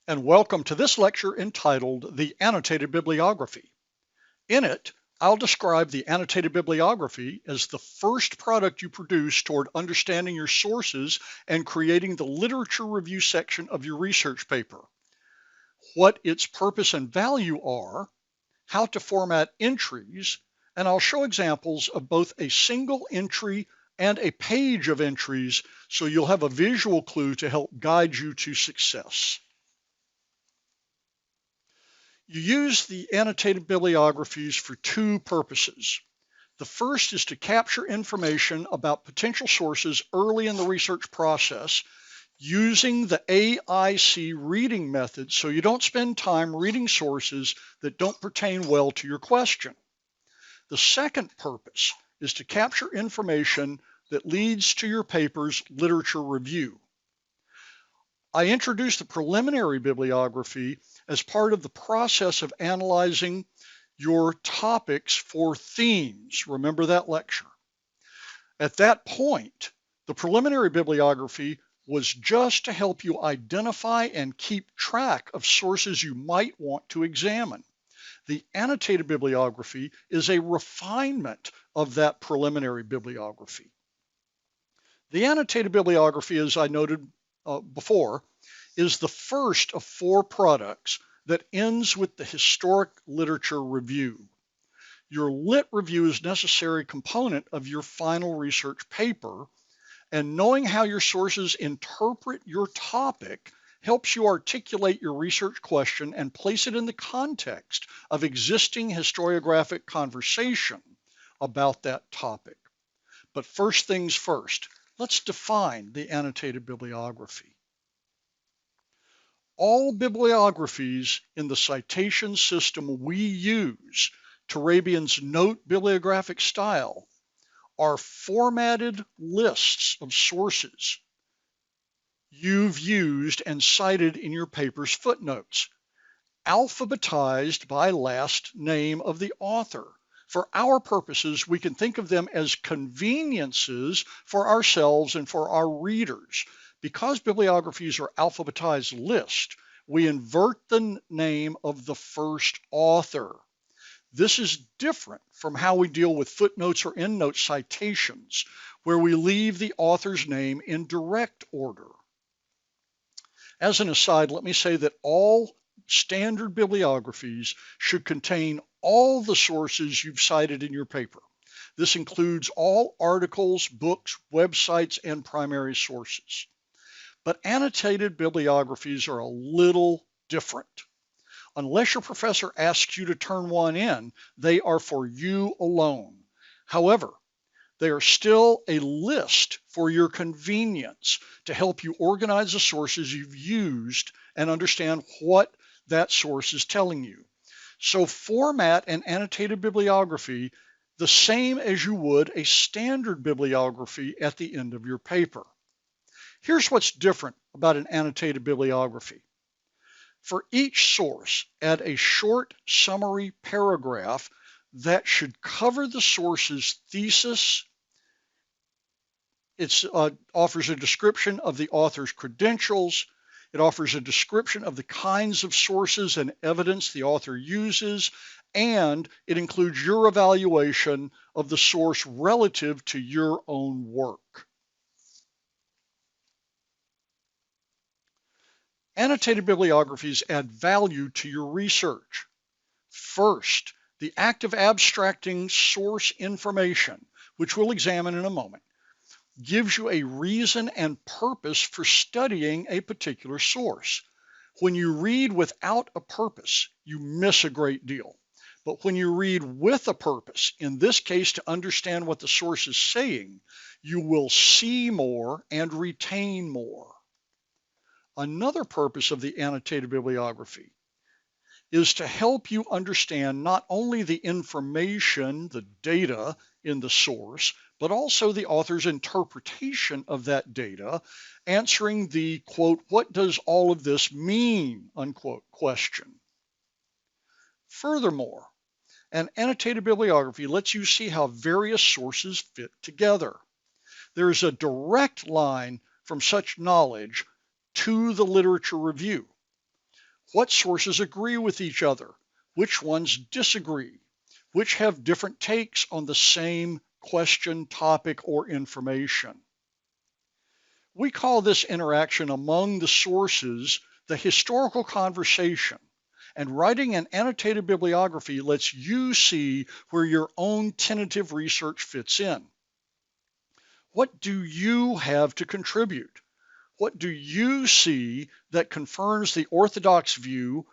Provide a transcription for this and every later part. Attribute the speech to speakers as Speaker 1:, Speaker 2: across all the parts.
Speaker 1: and welcome to this lecture entitled The Annotated Bibliography. In it, I'll describe the annotated bibliography as the first product you produce toward understanding your sources and creating the literature review section of your research paper, what its purpose and value are, how to format entries, and I'll show examples of both a single entry and a page of entries so you'll have a visual clue to help guide you to success. You use the annotated bibliographies for two purposes. The first is to capture information about potential sources early in the research process using the AIC reading method so you don't spend time reading sources that don't pertain well to your question. The second purpose is to capture information that leads to your paper's literature review. I introduced the preliminary bibliography as part of the process of analyzing your topics for themes. Remember that lecture. At that point, the preliminary bibliography was just to help you identify and keep track of sources you might want to examine. The annotated bibliography is a refinement of that preliminary bibliography. The annotated bibliography, as I noted before, is the first of four products that ends with the historic literature review. Your lit review is a necessary component of your final research paper, and knowing how your sources interpret your topic helps you articulate your research question and place it in the context of existing historiographic conversation about that topic. But first things first, let's define the annotated bibliography. All bibliographies in the citation system we use, Turabian's note bibliographic style, are formatted lists of sources you've used and cited in your paper's footnotes, alphabetized by last name of the author. For our purposes, we can think of them as conveniences for ourselves and for our readers. Because bibliographies are alphabetized lists, we invert the name of the first author. This is different from how we deal with footnotes or endnote citations, where we leave the author's name in direct order. As an aside, let me say that all standard bibliographies should contain all the sources you've cited in your paper. This includes all articles, books, websites, and primary sources. But annotated bibliographies are a little different. Unless your professor asks you to turn one in, they are for you alone. However, they are still a list for your convenience to help you organize the sources you've used and understand what that source is telling you. So format an annotated bibliography the same as you would a standard bibliography at the end of your paper. Here's what's different about an annotated bibliography. For each source, add a short summary paragraph that should cover the source's thesis. It offers a description of the author's credentials. It offers a description of the kinds of sources and evidence the author uses, and it includes your evaluation of the source relative to your own work. Annotated bibliographies add value to your research. First, the act of abstracting source information, which we'll examine in a moment, gives you a reason and purpose for studying a particular source. When you read without a purpose, you miss a great deal. But when you read with a purpose, in this case to understand what the source is saying, you will see more and retain more. Another purpose of the annotated bibliography is to help you understand not only the information, the data in the source, but also the author's interpretation of that data, answering the, quote, what does all of this mean, unquote, question. Furthermore, an annotated bibliography lets you see how various sources fit together. There is a direct line from such knowledge to the literature review. What sources agree with each other? Which ones disagree? Which have different takes on the same question, topic, or information? We call this interaction among the sources the historical conversation, and writing an annotated bibliography lets you see where your own tentative research fits in. What do you have to contribute? What do you see that confirms the orthodox view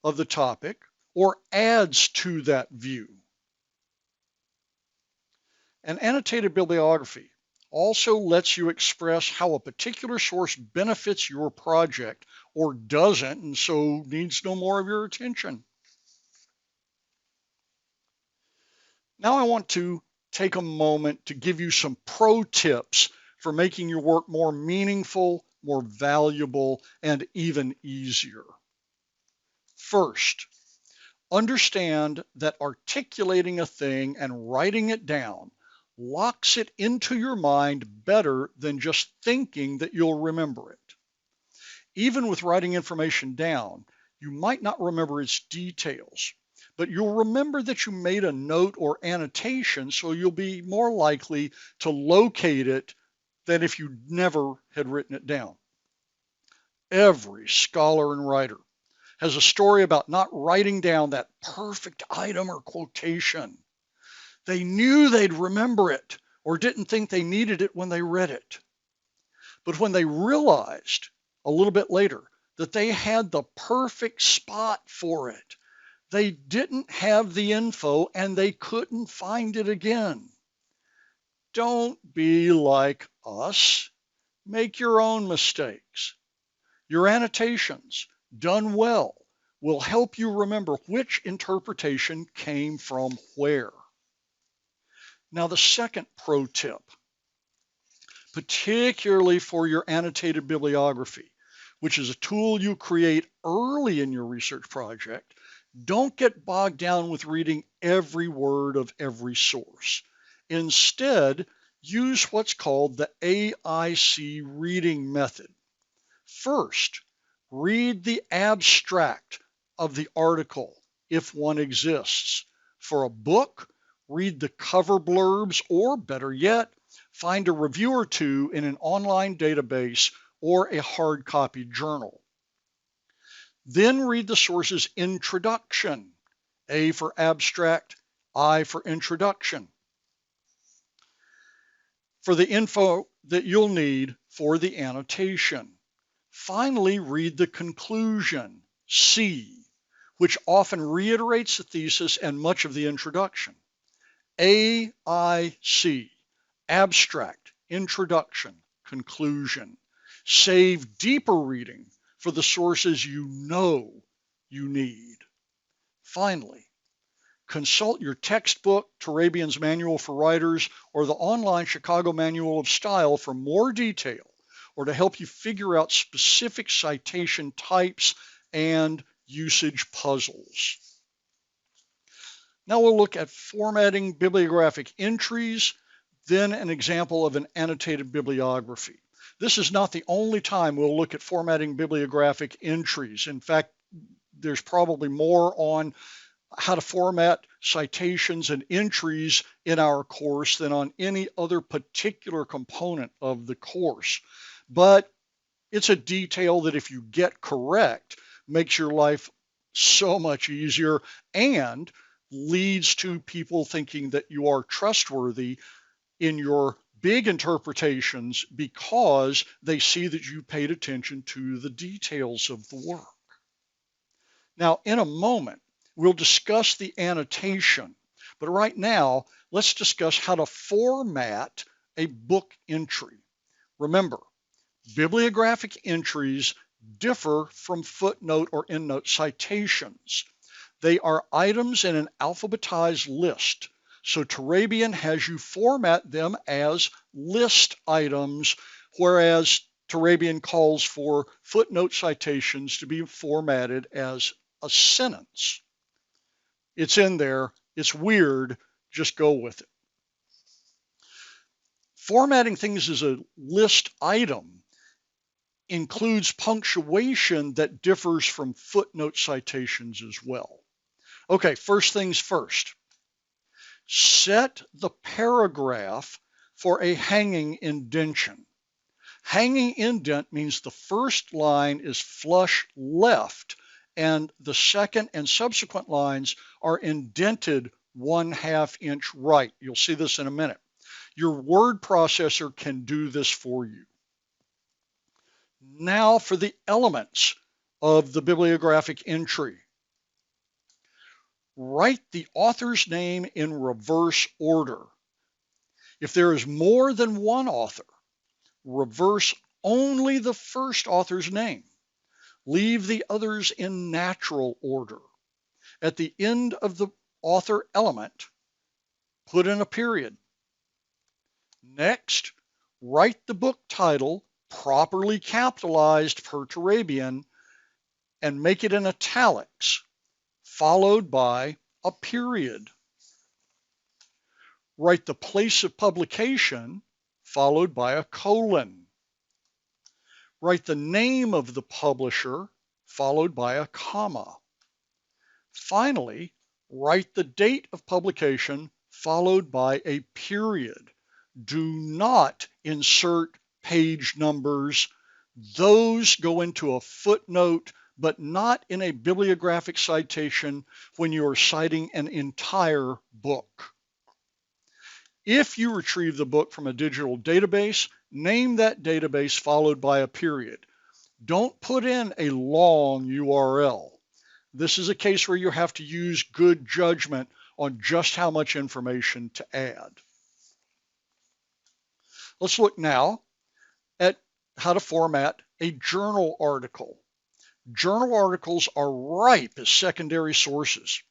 Speaker 1: of the topic or adds to that view? An annotated bibliography also lets you express how a particular source benefits your project or doesn't, and so needs no more of your attention. Now I want to take a moment to give you some pro tips for making your work more meaningful, more valuable, and even easier. First, understand that articulating a thing and writing it down locks it into your mind better than just thinking that you'll remember it. Even with writing information down, you might not remember its details, but you'll remember that you made a note or annotation, so you'll be more likely to locate it than if you never had written it down. Every scholar and writer has a story about not writing down that perfect item or quotation. They knew they'd remember it or didn't think they needed it when they read it. But when they realized a little bit later that they had the perfect spot for it, they didn't have the info and they couldn't find it again. Don't be like us. Make your own mistakes. Your annotations, done well, will help you remember which interpretation came from where. Now, the second pro tip, particularly for your annotated bibliography, which is a tool you create early in your research project, don't get bogged down with reading every word of every source. Instead, use what's called the AIC reading method. First, read the abstract of the article, if one exists. For a book, read the cover blurbs, or better yet, find a review or two in an online database or a hard copy journal. Then read the source's introduction, A for abstract, I for introduction, for the info that you'll need for the annotation. Finally, read the conclusion, C, which often reiterates the thesis and much of the introduction. AIC, abstract, introduction, conclusion. Save deeper reading for the sources you know you need. Finally, consult your textbook, Turabian's Manual for Writers, or the online Chicago Manual of Style for more detail, or to help you figure out specific citation types and usage puzzles. Now we'll look at formatting bibliographic entries, then an example of an annotated bibliography. This is not the only time we'll look at formatting bibliographic entries. In fact, there's probably more on how to format citations and entries in our course than on any other particular component of the course. But it's a detail that, if you get correct, makes your life so much easier and leads to people thinking that you are trustworthy in your big interpretations because they see that you paid attention to the details of the work. Now, in a moment, we'll discuss the annotation, but right now, let's discuss how to format a book entry. Remember, bibliographic entries differ from footnote or endnote citations. They are items in an alphabetized list, so Turabian has you format them as list items, whereas Turabian calls for footnote citations to be formatted as a sentence. It's in there, it's weird, just go with it. Formatting things as a list item includes punctuation that differs from footnote citations as well. Okay, first things first. Set the paragraph for a hanging indentation. Hanging indent means the first line is flush left and the second and subsequent lines are indented 1/2 inch right. You'll see this in a minute. Your word processor can do this for you. Now for the elements of the bibliographic entry. Write the author's name in reverse order. If there is more than one author, reverse only the first author's name. Leave the others in natural order. At the end of the author element, put in a period. Next, write the book title properly capitalized per Turabian and make it in italics, followed by a period. Write the place of publication, followed by a colon. Write the name of the publisher, followed by a comma. Finally, write the date of publication, followed by a period. Do not insert page numbers. Those go into a footnote, but not in a bibliographic citation when you are citing an entire book. If you retrieve the book from a digital database, name that database followed by a period. Don't put in a long URL. This is a case where you have to use good judgment on just how much information to add. Let's look now at how to format a journal article. Journal articles are ripe as secondary sources,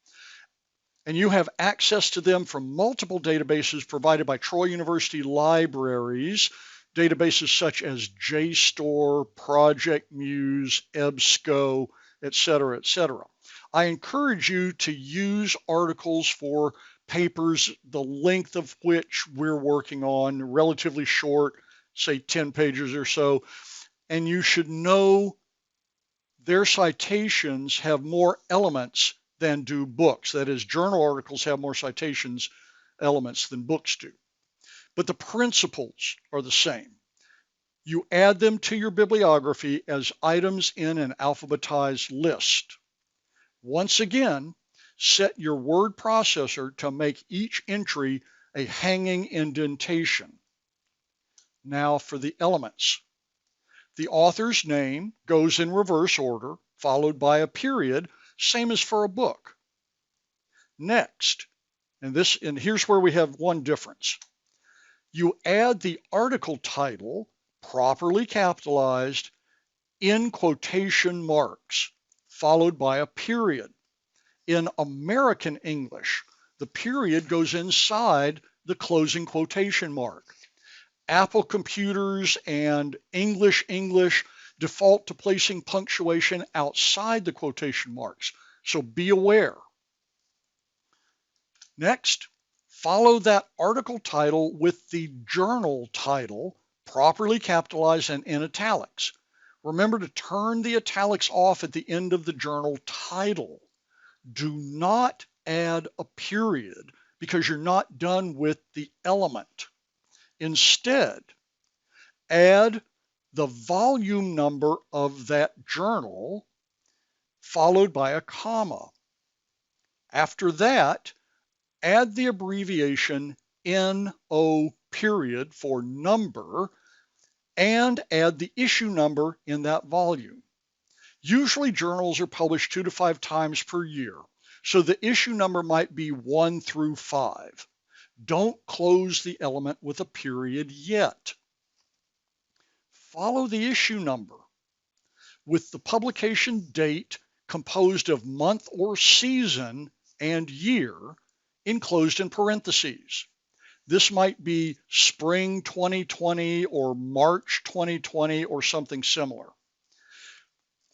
Speaker 1: and you have access to them from multiple databases provided by Troy University libraries, databases such as JSTOR, Project Muse, EBSCO, etc., etc. I encourage you to use articles for papers the length of which we're working on, relatively short, say 10 pages or so, and you should know their citations have more elements than do books. That is, journal articles have more citations elements than books do. But the principles are the same. You add them to your bibliography as items in an alphabetized list. Once again, set your word processor to make each entry a hanging indentation. Now for the elements. The author's name goes in reverse order, followed by a period, same as for a book. Next, and here's where we have one difference. You add the article title, properly capitalized, in quotation marks, followed by a period. In American English, the period goes inside the closing quotation mark. Apple computers and English default to placing punctuation outside the quotation marks, so be aware. Next, follow that article title with the journal title, properly capitalized and in italics. Remember to turn the italics off at the end of the journal title. Do not add a period because you're not done with the element. Instead, add the volume number of that journal, followed by a comma. After that, add the abbreviation NO period for number, and add the issue number in that volume. Usually journals are published 2 to 5 times per year, so the issue number might be 1 through 5. Don't close the element with a period yet. Follow the issue number with the publication date composed of month or season and year enclosed in parentheses. This might be spring 2020 or March 2020 or something similar.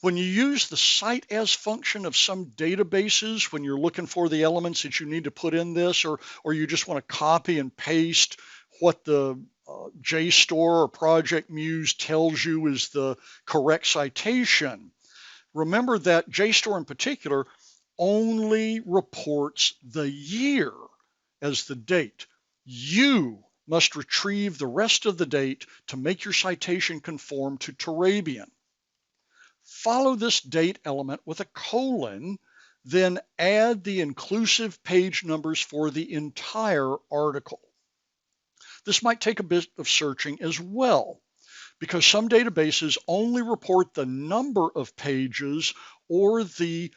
Speaker 1: When you use the cite as function of some databases, when you're looking for the elements that you need to put in this, or you just want to copy and paste what the JSTOR or Project Muse tells you is the correct citation, remember that JSTOR in particular only reports the year as the date. You must retrieve the rest of the date to make your citation conform to Turabian. Follow this date element with a colon, then add the inclusive page numbers for the entire article. This might take a bit of searching as well, because some databases only report the number of pages or the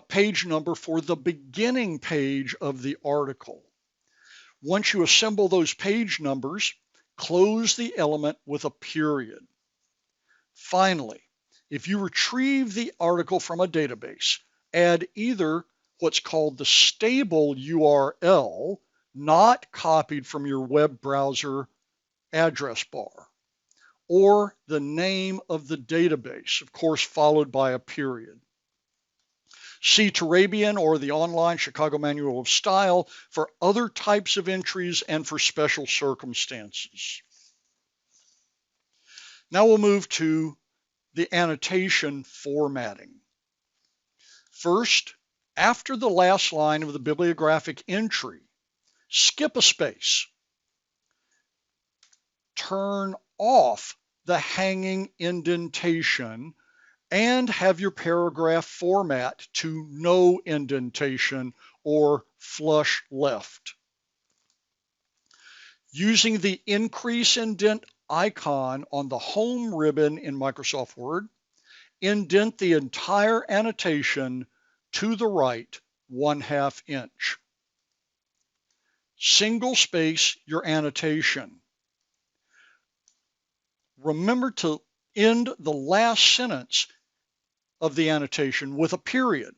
Speaker 1: page number for the beginning page of the article. Once you assemble those page numbers, close the element with a period. Finally, if you retrieve the article from a database, add either what's called the stable URL, not copied from your web browser address bar, or the name of the database, of course, followed by a period. See Turabian or the online Chicago Manual of Style for other types of entries and for special circumstances. Now we'll move to the annotation formatting. First, after the last line of the bibliographic entry, skip a space. Turn off the hanging indentation and have your paragraph format to no indentation or flush left. Using the increase indent icon on the home ribbon in Microsoft Word, indent the entire annotation to the right 1/2 inch. Single space your annotation. Remember to end the last sentence of the annotation with a period.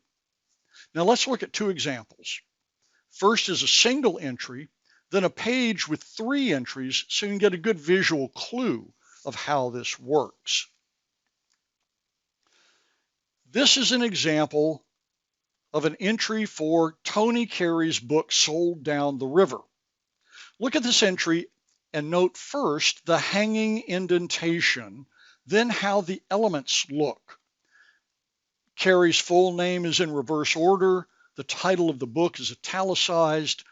Speaker 1: Now let's look at two examples. First is a single entry, then a page with 3 entries so you can get a good visual clue of how this works. This is an example of an entry for Tony Carey's book, Sold Down the River. Look at this entry and note first the hanging indentation, then how the elements look. Carey's full name is in reverse order. The title of the book is italicized.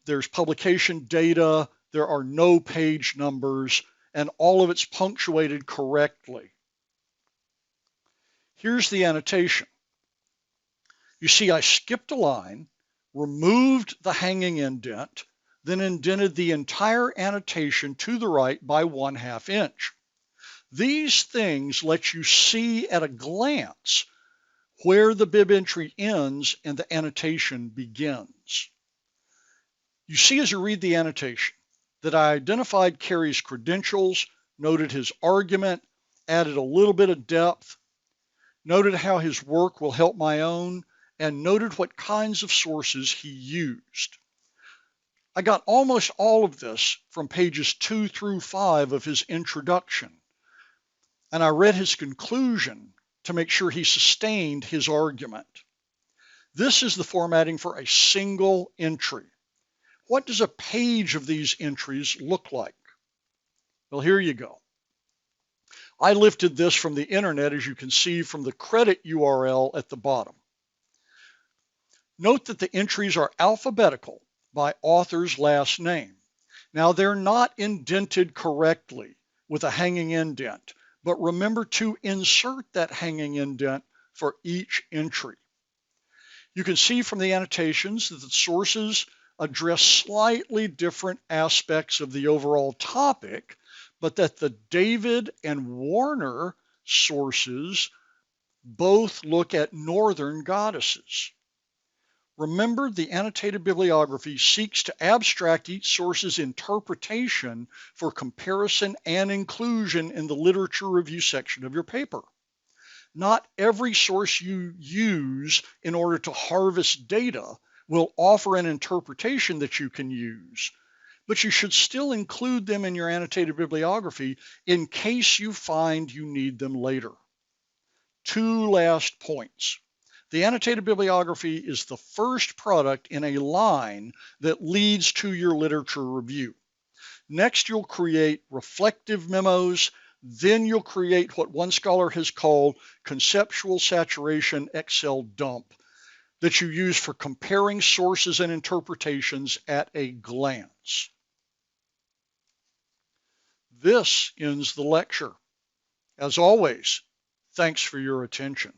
Speaker 1: There's publication data. There are no page numbers, and all of it's punctuated correctly. Here's the annotation. You see, I skipped a line, removed the hanging indent, then indented the entire annotation to the right by 1/2 inch. These things let you see at a glance where the bib entry ends and the annotation begins. You see as you read the annotation that I identified Carey's credentials, noted his argument, added a little bit of depth, noted how his work will help my own, and noted what kinds of sources he used. I got almost all of this from pages 2 through 5 of his introduction, and I read his conclusion to make sure he sustained his argument. This is the formatting for a single entry. What does a page of these entries look like? Well, here you go. I lifted this from the internet, as you can see from the credit URL at the bottom. Note that the entries are alphabetical by author's last name. Now, they're not indented correctly with a hanging indent, but remember to insert that hanging indent for each entry. You can see from the annotations that the sources address slightly different aspects of the overall topic, but that the David and Warner sources both look at northern goddesses. Remember, the annotated bibliography seeks to abstract each source's interpretation for comparison and inclusion in the literature review section of your paper. Not every source you use in order to harvest data will offer an interpretation that you can use, but you should still include them in your annotated bibliography in case you find you need them later. 2 last points. The annotated bibliography is the first product in a line that leads to your literature review. Next, you'll create reflective memos. Then you'll create what one scholar has called conceptual saturation Excel dump that you use for comparing sources and interpretations at a glance. This ends the lecture. As always, thanks for your attention.